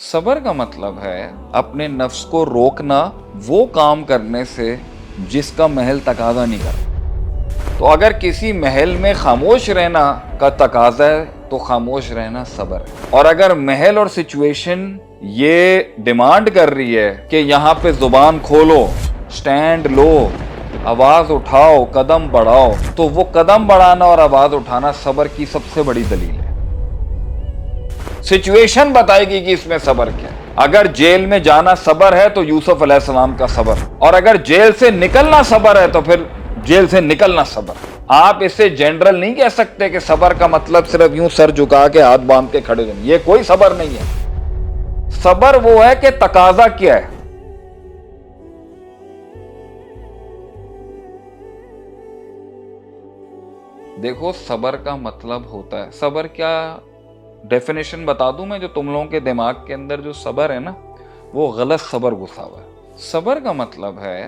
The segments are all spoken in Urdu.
صبر کا مطلب ہے اپنے نفس کو روکنا وہ کام کرنے سے جس کا محل تقاضا نہیں کرتا۔ تو اگر کسی محل میں خاموش رہنا کا تقاضا ہے تو خاموش رہنا صبر ہے، اور اگر محل اور سچویشن یہ ڈیمانڈ کر رہی ہے کہ یہاں پہ زبان کھولو، سٹینڈ لو، آواز اٹھاؤ، قدم بڑھاؤ، تو وہ قدم بڑھانا اور آواز اٹھانا صبر کی سب سے بڑی دلیل ہے۔ سچویشن بتائے گی کہ اس میں صبر کیا ہے۔ اگر جیل میں جانا صبر ہے تو یوسف علیہ السلام کا صبر، اور اگر جیل سے نکلنا صبر ہے تو پھر جیل سے نکلنا صبر۔ آپ اسے جنرل نہیں کہہ سکتے کہ صبر کا مطلب صرف یوں سر جھکا کے ہاتھ باندھ کے کھڑے رہنا، یہ کوئی صبر نہیں ہے۔ صبر وہ ہے کہ تقاضا کیا ہے۔ دیکھو صبر کا مطلب ہوتا ہے، صبر کیا ڈیفینیشن بتا دوں میں، جو تم لوگوں کے دماغ کے اندر جو صبر ہے نا وہ غلط صبر گھسا ہوا ہے۔ صبر کا مطلب ہے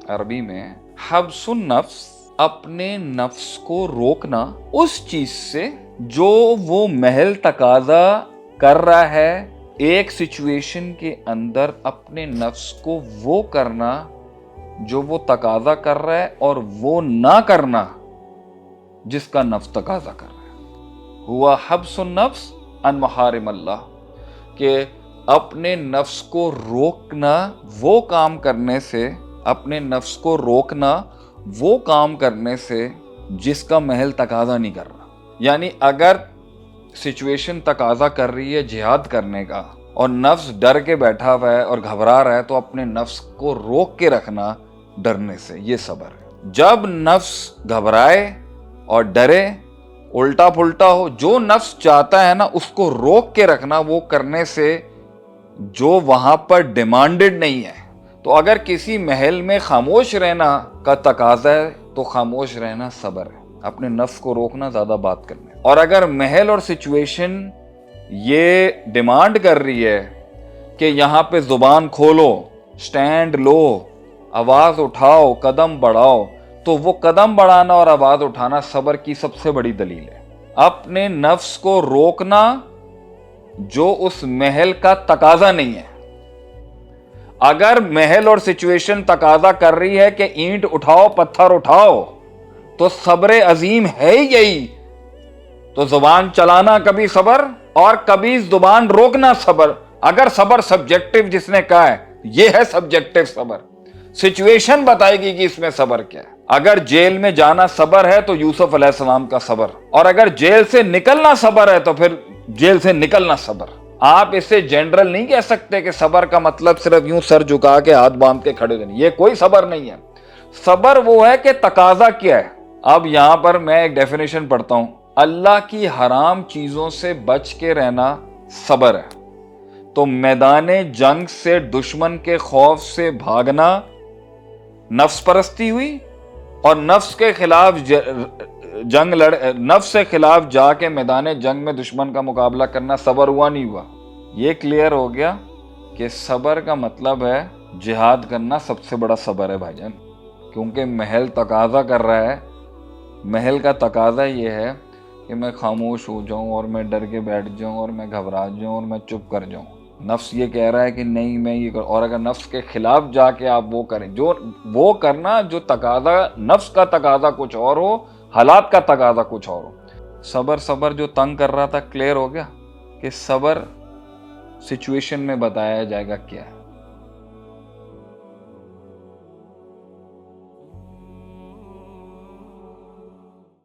عربی میں حبس النفس، اپنے نفس کو روکنا اس چیز سے جو وہ محل تقاضا کر رہا ہے۔ ایک سچویشن کے اندر اپنے نفس کو وہ کرنا جو وہ تقاضا کر رہا ہے، اور وہ نہ کرنا جس کا نفس تقاضا کر رہا ہے۔ ہوا حبس النفس عن محارم اللہ، کہ اپنے نفس کو روکنا وہ کام کرنے سے، اپنے نفس کو روکنا وہ کام کرنے سے جس کا محل تقاضا نہیں کر رہا۔ یعنی اگر سچویشن تقاضا کر رہی ہے جہاد کرنے کا اور نفس ڈر کے بیٹھا ہوا ہے اور گھبرا رہا ہے، تو اپنے نفس کو روک کے رکھنا ڈرنے سے، یہ صبر ہے۔ جب نفس گھبرائے اور ڈرے، الٹا پھلٹا ہو، جو نفس چاہتا ہے نا اس کو روک کے رکھنا وہ کرنے سے جو وہاں پر ڈیمانڈڈ نہیں ہے۔ تو اگر کسی محل میں خاموش رہنا کا تقاضا ہے تو خاموش رہنا صبر ہے، اپنے نفس کو روکنا، زیادہ بات کرنا۔ اور اگر محل اور سچویشن یہ ڈیمانڈ کر رہی ہے کہ یہاں پہ زبان کھولو، سٹینڈ لو، آواز اٹھاؤ، قدم بڑھاؤ، تو وہ قدم بڑھانا اور آواز اٹھانا صبر کی سب سے بڑی دلیل ہے۔ اپنے نفس کو روکنا جو اس محل کا تقاضا نہیں ہے۔ اگر محل اور سچویشن تقاضا کر رہی ہے کہ اینٹ اٹھاؤ، پتھر اٹھاؤ، تو صبر عظیم ہے ہی یہی۔ تو زبان چلانا کبھی صبر، اور کبھی زبان روکنا صبر۔ اگر صبر سبجیکٹو جس نے کہا ہے، یہ ہے سبجیکٹو صبر۔ سچویشن بتائے گی کہ اس میں صبر کیا ہے۔ اگر جیل میں جانا صبر ہے تو یوسف علیہ السلام کا صبر، اور اگر جیل سے نکلنا صبر ہے تو پھر جیل سے نکلنا صبر۔ آپ اسے جنرل نہیں کہہ سکتے کہ صبر کا مطلب صرف یوں سر جھکا کے ہاتھ باندھ کے کھڑے رہنا، یہ کوئی صبر نہیں ہے۔ صبر وہ ہے کہ تقاضا کیا ہے۔ اب یہاں پر میں ایک ڈیفینیشن پڑھتا ہوں۔ اللہ کی حرام چیزوں سے بچ کے رہنا صبر ہے۔ تو میدان جنگ سے دشمن کے خوف سے بھاگنا نفس پرستی ہوئی، اور نفس کے خلاف نفس کے خلاف جا کے میدان جنگ میں دشمن کا مقابلہ کرنا صبر ہوا نہیں ہوا؟ یہ کلیئر ہو گیا کہ صبر کا مطلب ہے جہاد کرنا سب سے بڑا صبر ہے بھائی جان، کیونکہ محل تقاضا کر رہا ہے۔ محل کا تقاضا یہ ہے کہ میں خاموش ہو جاؤں، اور میں ڈر کے بیٹھ جاؤں، اور میں گھبرا جاؤں، اور میں چپ کر جاؤں۔ نفس یہ کہہ رہا ہے کہ نہیں میں یہ اور اگر نفس کے خلاف جا کے آپ وہ کریں، جو وہ کرنا جو تقاضا، نفس کا تقاضا کچھ اور ہو، حالات کا تقاضا کچھ اور ہو۔ صبر جو تنگ کر رہا تھا، کلیئر ہو گیا کہ صبر سچویشن میں بتایا جائے گا کیا ہے۔